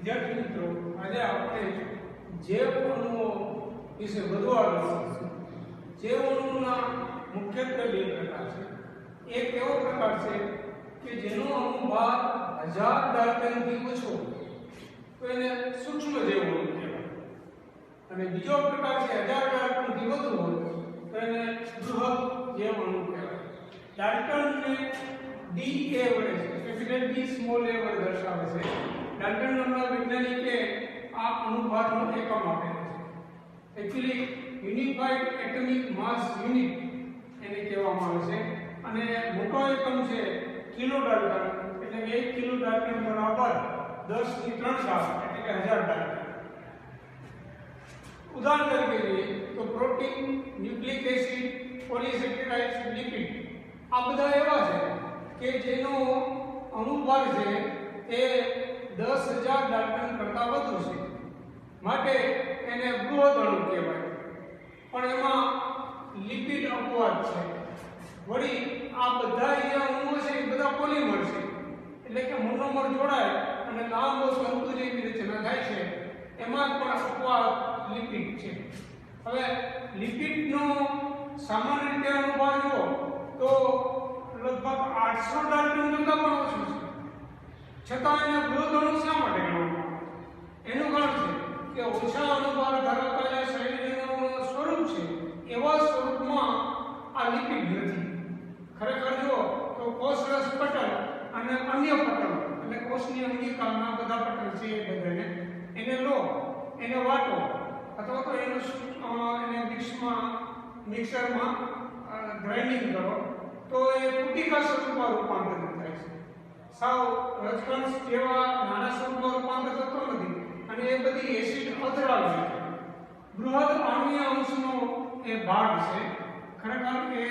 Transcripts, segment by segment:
વિદ્યાર્થી મિત્રો, આજે આપણે જૈવ અણુઓ વિશે વધુ આગળ શીખીશું. જૈવ અણુઓના મુખ્યત્વે બે પ્રકાર છે. એક એવો પ્રકાર છે કે જેનો અણુભાર 1000 ડાલ્ટનથી ઓછો તો એને સૂક્ષ્મ જૈવ અણુ કહેવાય, અને બીજો પ્રકાર છે 1000 ડાલ્ટનથી વધુ હોય તો એને બૃહદ જૈવ અણુ કહેવાય. ડાલ્ટનને DA વડે કેપિટલ D સ્મોલ a વડે દર્શાવે છે. ડાલ્ટન નામના વૈજ્ઞાનિકે આ અણુભારનો એકમ આપેલો છે. એકચ્યુઅલી યુનિફાઈડ એટમિક માસ યુનિટ એને કહેવામાં આવે છે, અને મોટો એકમ છે કિલો ડાલ્ટન, એટલે કે 1 કિલો ડાલ્ટન બરાબર 10 ની 3 ઘાત એટલે કે 1000 ડાલ્ટન. ઉદાહરણ તરીકે જોઈએ તો પ્રોટીન, ન્યુક્લિક એસિડ, પોલિસેકેરાઇડ્સ, લિપિડ આ બધા એવા છે કે જેનો અણુભાર છે એ 10,000 ડાલ્ટન કરતાં વધુ છે, માટે એને બૃહદ અણુ કહેવાય. પણ એમાં લિપિડ અપવાદ છે. વળી આ બધા જે અણુઓ છે એ બધા પોલિમર છે, એટલે કે મોનોમર જોડાય અને લાંબો તંતુ જેવી રચના થાય છે. એમાં પણ અપવાદ લિપિડ છે. હવે લિપિડનો સામાન્ય રીતે અણુભાર જુઓ તો લગભગ 800 ડાલ્ટન કરતાં પણ ઓછું છે, છતાં એને બૃહદ અણુ શા માટે ગણવામાં આવે? એનું કારણ છે કે ઓછા અણુભાર ધરાવતા જે શરીરનું સ્વરૂપ છે એવા સ્વરૂપમાં આ લિપિડ નથી. ખરેખર જો તો કોષરસ પટલ અને અન્ય પટલ એટલે કોષની અંગિકાના બધા પટલ છે એ બધાને એને લો, એને વાટો અથવા તો એને મિક્સરમાં ગ્રાઇન્ડિંગ કરો તો એ પુટિકા સ્વરૂપમાં રૂપાંતરિત થાય છે. સાવ રજકણસ જેવા નાના સ્વરૂપમાં રૂપાંતર થતો નથી, અને એ બધી એસિડ અદ્રાવ્ય છે. બૃહદ આણ્વીય અંશનો એ ભાગ છે. ખરેખર એ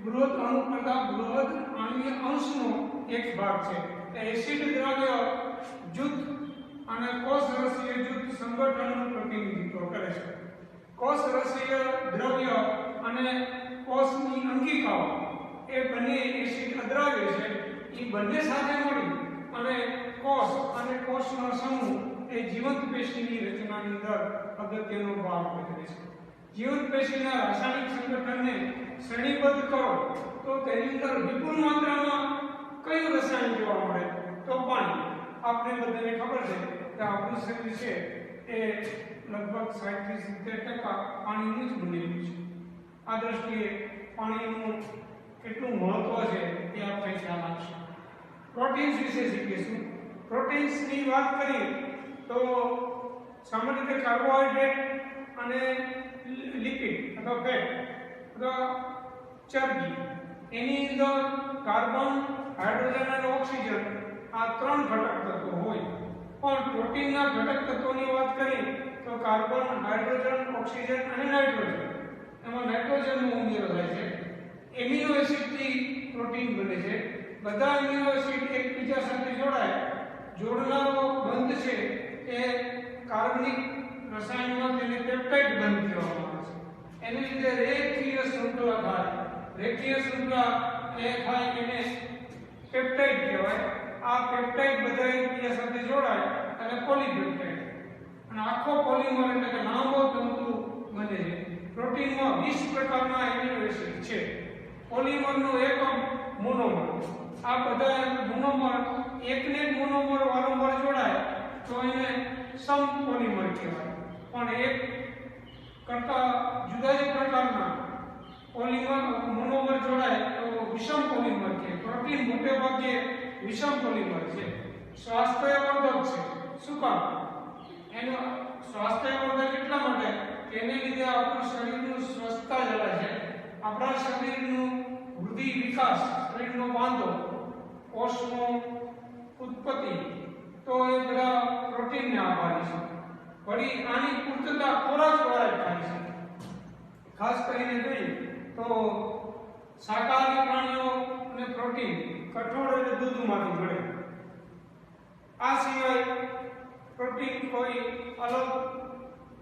બૃહદ અણુ કરતાં બૃહદ આણ્વીય અંશનો એક ભાગ છે. એસિડ દ્રવ્ય જૂથ અને કોષરસીય જૂથ સંગઠનનું પ્રતિનિધિત્વ કરે છે. કોષરસીય દ્રવ્ય અને કોષની અંગિકાઓ એ બંને એસિડ અદ્રાવ્ય છે. એ બંને સાથે મળી અને કોષ અને કોષનો સમૂહ એ જીવંત પેશીની રચનાની અંદર અગત્યનો ભાગ ભજવે છે. જીવંત પેશીના રાસાયણિક સંગઠનને શ્રેણીબદ્ધ કરો તો તેની અંદર વિપુલ માત્રામાં કયું રસાયણ જોવા મળે? તો પાણી. આપણે બધાને ખબર છે કે આપણું શરીર છે એ લગભગ 60 થી 70% પાણીનું જ બનેલું છે. આ દ્રષ્ટિએ પાણીનું કેટલું મહત્વ છે એ આપણે ખ્યાલ આપશે. પ્રોટીન્સ વિશે શીખીશું. પ્રોટીન્સની વાત કરીએ તો સામાન્ય રીતે કાર્બોહાઈડ્રેટ અને લિપિડ અથવા ફેટ અથવા ચરબી એની અંદર કાર્બન, હાઇડ્રોજન અને ઓક્સિજન આ 3 ઘટક તત્વો હોય. પણ પ્રોટીનના ઘટક તત્વોની વાત કરીએ તો કાર્બન, હાઇડ્રોજન, ઓક્સિજન અને નાઇટ્રોજન, એમાં નાઇટ્રોજનનો ઉમેરો થાય છે. એમિનો એસિડથી પ્રોટીન બને છે. બધા એમિનો એસિડ એકબીજા સાથે જોડાય જોડનારો બંધ છે એ કાર્બનિક રસાયણમાં તેને પેપ્ટાઇડ બંધ કહેવામાં આવે છે. એની લીધે રેખીય શૃંખલા થાય. રેખીય શૃંખલા એ થાય એને પેપ્ટાઇડ કહેવાય. આ પેપ્ટાઇડ બધા એકબીજા સાથે જોડાય અને પોલીપેપ્ટાઇડ, અને આખો પોલિમર એટલે કે લાંબો તંતુ બને છે. પ્રોટીનમાં 20 પ્રકારના એમિનો એસિડ છે. પોલિમરનો એકમ મોનોમર. આ બધા મોનોમર એકને જ મોનોમર વારંવાર જોડાય તો એને સમ પોલિમર કહેવાય. પણ એક કરતા જુદા જ પ્રકારના પોલિમર મોનોમર જોડાય તો વિષમ પોલિમર છે. પ્રોટીન મોટે ભાગે વિષમ પોલિમર છે. સ્વાસ્થ્યવર્ધક છે. શું કામ? એનો સ્વાસ્થ્યવર્ધક એટલા માટે કે એને લીધે આપણું શરીરનું સ્વસ્થતા જળવાય છે. આપણા શરીરનું વૃદ્ધિ, વિકાસ, શરીરનો બાંધો, કોષનો ઉત્પત્તિ તો એ બધા પ્રોટીનને આભારી છે. વળી આની પૂર્તતા ખોરાક દ્વારા થાય છે. ખાસ કરીને જોઈએ તો શાકાહારી પ્રાણીઓ અને પ્રોટીન કઠોળ અને દૂધમાંથી મળે. આ સિવાય પ્રોટીન કોઈ અલગ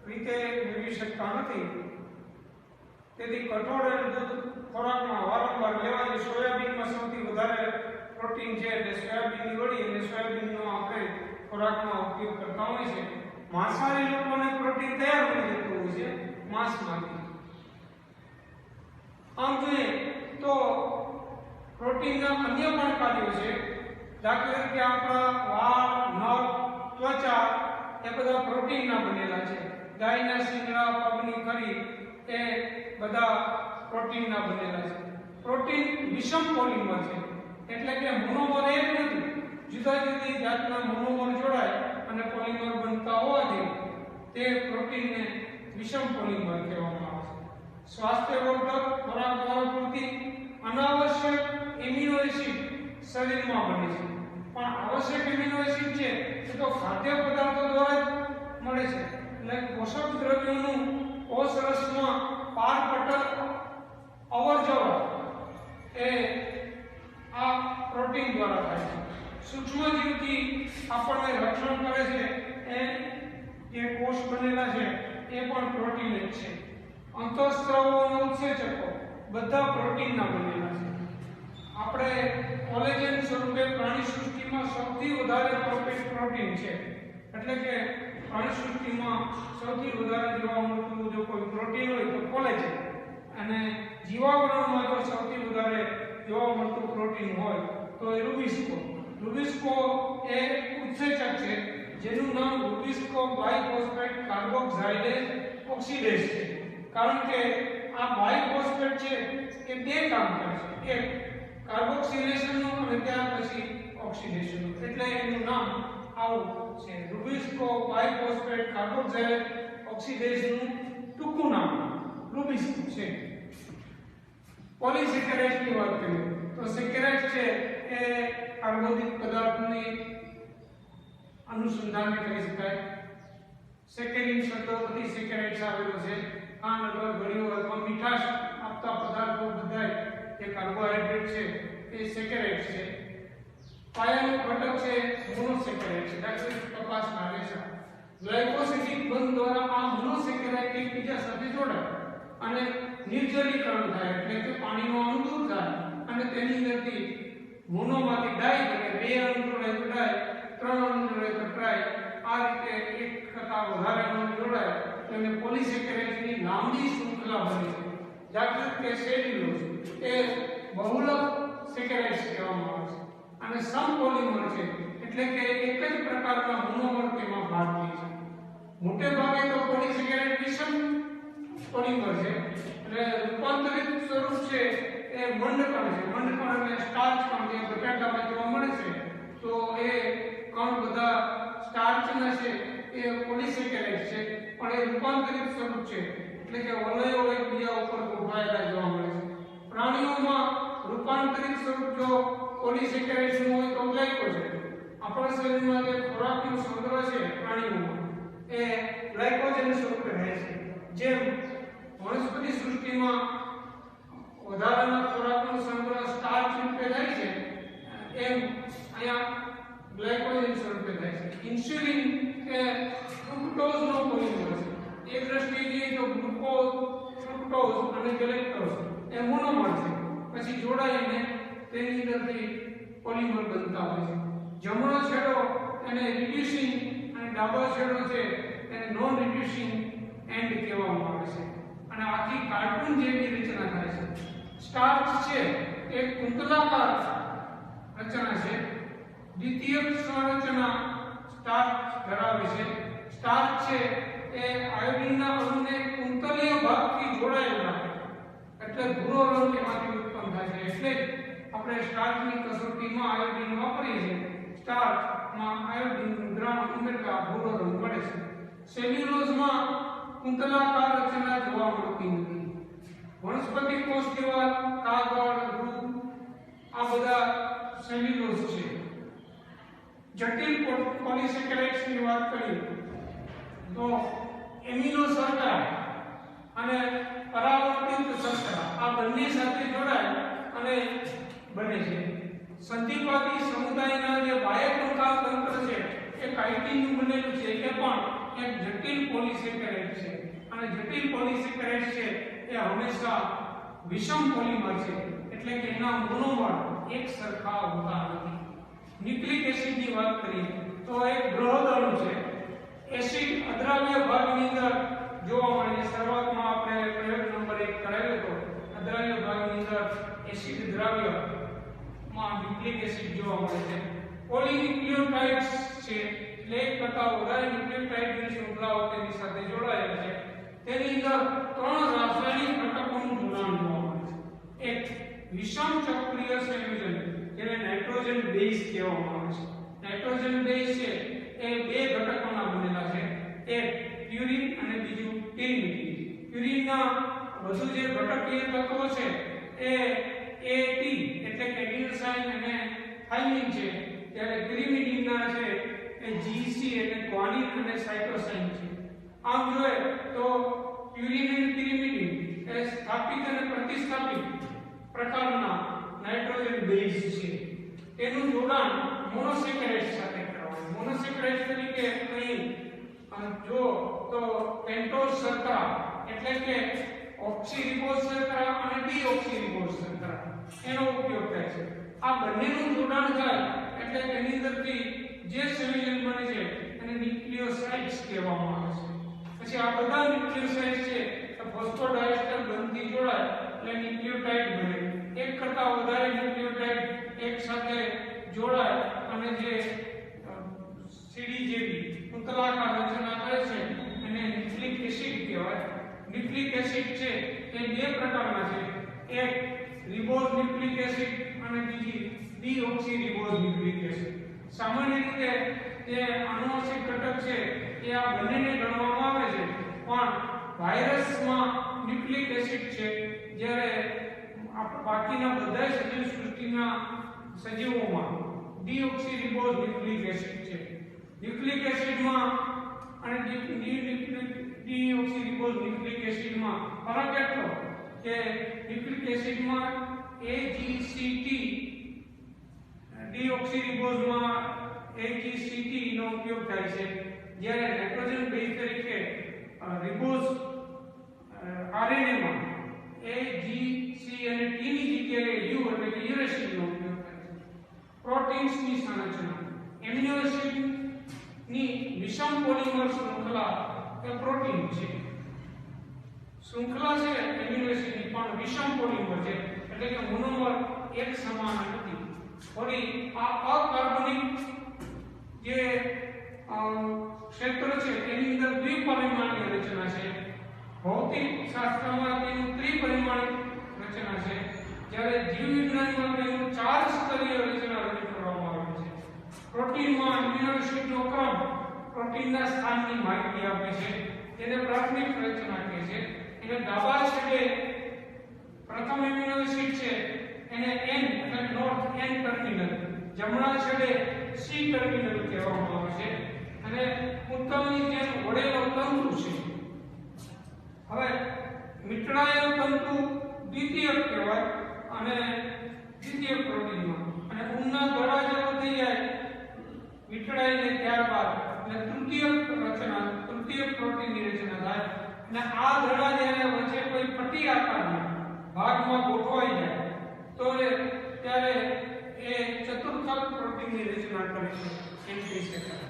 રીતે મેળવી શકતા નથી. તેથી કઠોળ અને દૂધ ખોરાકમાં વારંવાર લેવાય. સોયાબીનમાં સૌથી વધારે પ્રોટીન છે એટલે સોયાબીનની વડી અને સોયાબીનનો આપણે ખોરાકમાં ઉપયોગ કરતા હોય છે. માંસાહારી લોકોને પ્રોટીન તૈયાર મળી જતું હોય છે માંસમાંથી. આમ જોઈએ તો પ્રોટીનના અન્ય પણ કાર્યો છે. દાખલા તરીકે આપણા વાળ, નખ, ત્વચા એ બધા પ્રોટીનના બનેલા છે. ગાયના શિંગડા, પગની ખરી એ બધા પ્રોટીનના બનેલા છે. પ્રોટીન વિષમ પોલિમર છે, એટલે કે મોનોમર એક નથી, જુદા જુદી જાતના મોનોમર જોડાય અને પોલિમર બનતા હોવાથી તે પ્રોટીનને વિષમ પોલિમર કહેવામાં આવે છે. સ્વાસ્થ્યવર્ધક ખોરાક દ્વારા પૂરતી અનાવશ્યક એમિનો એસિડ શરીરમાં બને છે. પણ આવશ્યક એમિનો એસિડ છે એ તો ખાદ્ય પદાર્થો દ્વારા જ મળે છે. એટલે પોષક દ્રવ્યોનું કોષ રસમાં પારપટલ અવરજવર એ આ પ્રોટીન દ્વારા થાય છે. સૂક્ષ્મજીવથી આપણને રક્ષણ કરે છે એ જે કોષ બનેલા છે એ પણ પ્રોટીન જ છે. અંતઃસ્ત્રાવો અને ઉત્સેચકો બધા પ્રોટીનના બનેલા છે. આપણે કોલેજન સ્વરૂપે પ્રાણી સૃષ્ટિમાં સૌથી વધારે પ્રોટીન છે. એટલે કે પ્રાણી સૃષ્ટિમાં સૌથી વધારે જોવા મળતું જો કોઈ પ્રોટીન હોય તો કોલેજન, અને જીવાવરણમાં જો સૌથી વધારે જોવા મળતું પ્રોટીન હોય તો એ રૂબિસ્કો. રૂબિસ્કો એ ઉત્સેચક છે જેનું નામ રૂબિસ્કો બાયફોસ્ફેટ કાર્બોક્સાઇલેઝ ઓક્સિડેઝ છે. કારણ કે આ બાયફોસ્ફેટ છે એ બે કામ કરે છે, એક કાર્બોક્સિલેશનનું અને ત્યાર પછી ઓક્સિડેશનનું, એટલે એનું નામ આવું છે. રૂબિસ્કો બાયફોસ્ફેટ કાર્બોક્સાઇલેઝ ઓક્સિડેઝનું ટૂંકું નામ રૂબિસ્કો છે. પોલિસેકેરાઇડ્સની વાત કરીએ તો સેકેરાઇડ્સ છે એ કાર્બોદિત પદાર્થની અનુસંધાન કરી શકાય. સેકેરિન શબ્દોથી સેકેરાઇડ્સ આવેલો છે. ખાંડ અથવા ગળ્યો અથવા મીઠાશ આપતા પદાર્થો બધાય જે કાર્બોહાઈડ્રેટ છે એ સેકેરાઇડ્સ છે. પાયાનો ઘટક છે મોનોસેકેરાઇડ છે. દાખલા તરીકે કપાસના રેસા. ગ્લાયકોસિડિક બંધ દ્વારા આ મોનોસેકેરાઇડ એકબીજા સાથે જોડાય અને નિર્જલીકરણ થાય, એટલે કે પાણીનો અણુ દૂર થાય અને તેની અંદરથી મોનોમાંથી ડાઈ બને. બે અણુ જોડાય તો ડાઈ, ત્રણ અણુ જોડાય તો ટ્રાઈ. આ રીતે એક કરતા વધારે અણુ જોડાય તો એને પોલિસેકેરાઇડ્સની લાંબી શૃંખલા બને છે. દાખલા તરીકે સેલ્યુલોઝ એ બહુલક સેકેરાઇડ્સ કહેવામાં આવે છે અને સમપોલિમર છે, એટલે કે એક જ પ્રકારના મોનોમર તેમાં ભાગ લે છે. મોટે ભાગે તો પોલિસેકેરાઇડ વિષમ પોલિમર છે, એટલે રૂપાંતરિત સ્વરૂપ છે એ મંડકણ છે. મંડકણ એટલે સ્ટાર્ચ કણ જે બટાટામાં જોવા મળે છે, તો એ કણ બધા સ્ટાર્ચના છે એ પોલિસેકેરાઇડ છે, પણ એ રૂપાંતરિત સ્વરૂપ છે, એટલે કે વલયો એકબીજા ઉપર ગોઠવાયેલા જોવા મળે છે. પ્રાણીઓમાં રૂપાંતરિત સ્વરૂપ જો પોલિસેકેરાઇડ્સનું હોય તો ગ્લાયકોજન. આપણા શરીરમાં જે ખોરાકનો સંગ્રહ છે પ્રાણીઓમાં એ ગ્લાયકોજન સ્વરૂપે રહે છે. જેમ વનસ્પતિ સૃષ્ટિમાં વધારાના ખોરાકનો સંગ્રહ સ્ટાર્ચ રૂપે થાય છે, એમ અહીંયા ગ્લાયકોજન સ્વરૂપે થાય છે. ઇન્સ્યુલિન એ ફ્રુક્ટોઝનો પોલિમર છે. એક દ્રષ્ટિએ જોઈએ તો ગ્લુકોઝ, ફ્રુક્ટોઝ અને ગેલેક્ટોઝ એ મોનોમર છે. પછી જોડાઈને તેની અંદરથી પોલિમર બનતા હોય છે. જમણો છેડો એને રિડ્યુસિંગ અને ડાબો છેડો છે એને નોન રિડ્યુસિંગ એન્ડ કહેવામાં આવે છે. અને આખી કાર્ટૂન જેવી રચના થાય છે. સ્ટાર્ચ છે એ કુંતલાકાર રચના છે. દ્વિતીયક સંરચના સ્ટાર્ચ ધરાવે છે. સ્ટાર્ચ છે એ આયોડિનના અણુને કુંતલીય ભાગથી જોડાયેલ રાખે, એટલે ભૂરો રંગ એમાંથી ઉત્પન્ન થાય છે. એટલે આપણે સ્ટાર્ચની કસોટીમાં આયોડિન વાપરીએ છીએ. સ્ટાર્ચમાં આયોડિનનું દ્રાવણ ઉમેરતા ભૂરો રંગ મળે છે. સેલ્યુલોઝમાં કુંતલાકાર રચના જોવા મળતી નથી. વનસ્પતિ કોષ દિવાલ, કાગળ, રૂ આ બધા સેલ્યુલોઝ છે. જટિલ પોલિસેકેરાઇડ્સની વાત કરીએ તો એમિનો શર્કરા અને પરાવર્તિત શર્કરા આ બંને સાથે જોડાય અને બને છે. સંધિપાતી સમુદાયના જે બાહ્યકંકાલ તંત્ર છે એ કાઇટિનનું બનેલું છે, એ પણ એક જટિલ પોલિસેકેરાઇડ છે. અને જટિલ પોલિસેકેરાઇડ છે એ હંમેશા વિષમ પોલિમર છે, એટલે કે એના મોનોમર એક સરખા હોતા નથી. ન્યુક્લિક એસિડની વાત કરીએ તો એક બૃહદ અણુ છે એસિડ અદ્રાવ્ય ભાગની અંદર જોવા મળે છે. શરૂઆતમાં આપણે પ્રયોગ નંબર 1 કરાવ્યો હતો. અદ્રાવ્ય ભાગની અંદર એસિડ દ્રાવ્ય માં ન્યુક્લિક એસિડ જોવા મળે છે. પોલીન્યુક્લિયોટાઇડ્સ છે એટલે એક કરતા વધારે ન્યુક્લિયોટાઇડની શૃંખલાઓ તેની સાથે જોડાયેલ છે. તેની અંદર 3 રાસાયણિક ઘટકોનું જોડાણ જોવા મળે છે. એક વિષમ ચક્રીય સંયોજન જેને નાઇટ્રોજન બેઝ કહેવામાં આવે છે. નાઇટ્રોજન બેઝ છે એ 2 ઘટકોના બનેલા છે. એક પ્યુરિન અને બીજું પિરિમિડિન. પ્યુરિનના વધુ જે ઘટકીય તત્વો છે એ AT એટલે કે એડિનોસાઇન અને થાઇમિન છે, ત્યારે પિરિમિડિનના છે એ GC એટલે ગ્વાનિન અને સાઇટોસાઇન છે. આમ જોઈએ તો પ્યુરિન અને પિરિમિડિન એ સ્થાપિત અને પ્રતિસ્થાપિત પ્રકારના નાઇટ્રોજન બેઝ છે. તેનું જોડાણ મોનોસેકેરાઇડ સાથે કરવાનું. મોનોસેકેરાઇડ તરીકે અહીં જો તો પેન્ટોઝ શર્કરા એટલે કે ઓક્સિરિબોઝ શર્કરા અને ડીઓક્સિરિબોઝ શર્કરા એનો ઉપયોગ થાય છે. આ બંનેનું જોડાણ થાય એટલે તેની અંદરથી જે સંયોજન બને છે એને ન્યુક્લિયોસાઇડ્સ કહેવામાં આવે છે. પછી આ બધા ન્યુક્લિયોસાઇડ્સ છે તો ફોસ્ફોડાયસ્ટર બંધથી જોડાય એટલે ન્યુક્લિયોટાઇડ બને. એક કરતા વધારે ન્યુક્લિયોટાઇડ એક સાથે જોડાય અને જે સીડી જેવી ઉત્તલાકાર રચના કરે છે એને ન્યુક્લિક એસિડ કહેવાય. ન્યુક્લિક એસિડ છે તે 2 પ્રકારના છે. એક રિબોઝ ન્યુક્લિક એસિડ અને બીજી ડીઓક્સિરિબોઝ ન્યુક્લિક એસિડ. સામાન્ય રીતે જે આનુવંશિક ઘટક છે એ આ બંનેને ગણવામાં આવે છે, પણ વાયરસમાં ન્યુક્લિક એસિડ છે જ્યારે બાકીના બધા સજીવ સૃષ્ટિના સજીવોમાં ડીઓક્સિરિબોઝ ન્યુક્લિક એસિડ છે. ન્યુક્લિક એસિડમાં અને ડીઓક્સિરિબોઝ ન્યુક્લિક એસિડમાં ફરક એટલો કે ન્યુક્લિક એસિડમાં AGCT, ડીઓક્સિરિબોઝમાં AGCT નો ઉપયોગ થાય છે, જ્યારે નાઇટ્રોજન બેઝ તરીકે રિબોઝ RNA માં AGC અને T ની જગ્યાએ U એટલે કે યુરેસિલ નો ઉપયોગ થાય છે. પ્રોટીન્સની સંરચના. એમિનો એસિડ ની વિષમ પોલિમર શૃંખલા એ પ્રોટીન છે. શૃંખલા છે એમિનો એસિડની પણ વિષમ પોલિમર છે એટલે કે મોનોમર એક સમાન નથી. વળી આ અકાર્બનિક જે ક્ષેત્ર છે તેની અંદર દ્વિપરિમાણીય રચના છે. ભૌતિક શાસ્ત્રમાં તેનું ત્રિપરિમાણિક રચના છે, જ્યારે જીવવિજ્ઞાનમાં તેનું 4 સ્તરીય રચના રજૂ કરવામાં આવે છે. પ્રોટીનમાં એમિનો એસિડનો ક્રમ પ્રોટીનના સ્થાનની માહિતી આપે છે. તેને પ્રાથમિક રચના કહે છે. એને ડાબા છેડે પ્રથમ એમિનો એસિડ છે એને N એટલે નોર્થ N ટર્મિનલ, જમણા છેડે C ટર્મિનલ કહેવામાં આવે છે અને ઉત્તમની જેમ વળેલો તંતુ છે. હવે મીટળાયેલ તંતુ દ્વિતીયક કહેવાય અને દ્વિતીયક પ્રોટીનમાં, અને ઊનના દડા જેવો થઈ જાય મીટળાઈને ત્યારબાદ એટલે તૃતીયક પ્રોટીનની રચના થાય. અને આ દડા જ્યારે વચ્ચે કોઈ પટ્ટી આકારના ભાગમાં ગોઠવાઈ જાય તો ત્યારે એ ચતુર્થક પ્રોટીનની રચના કરે છે એમ કહી શકાય.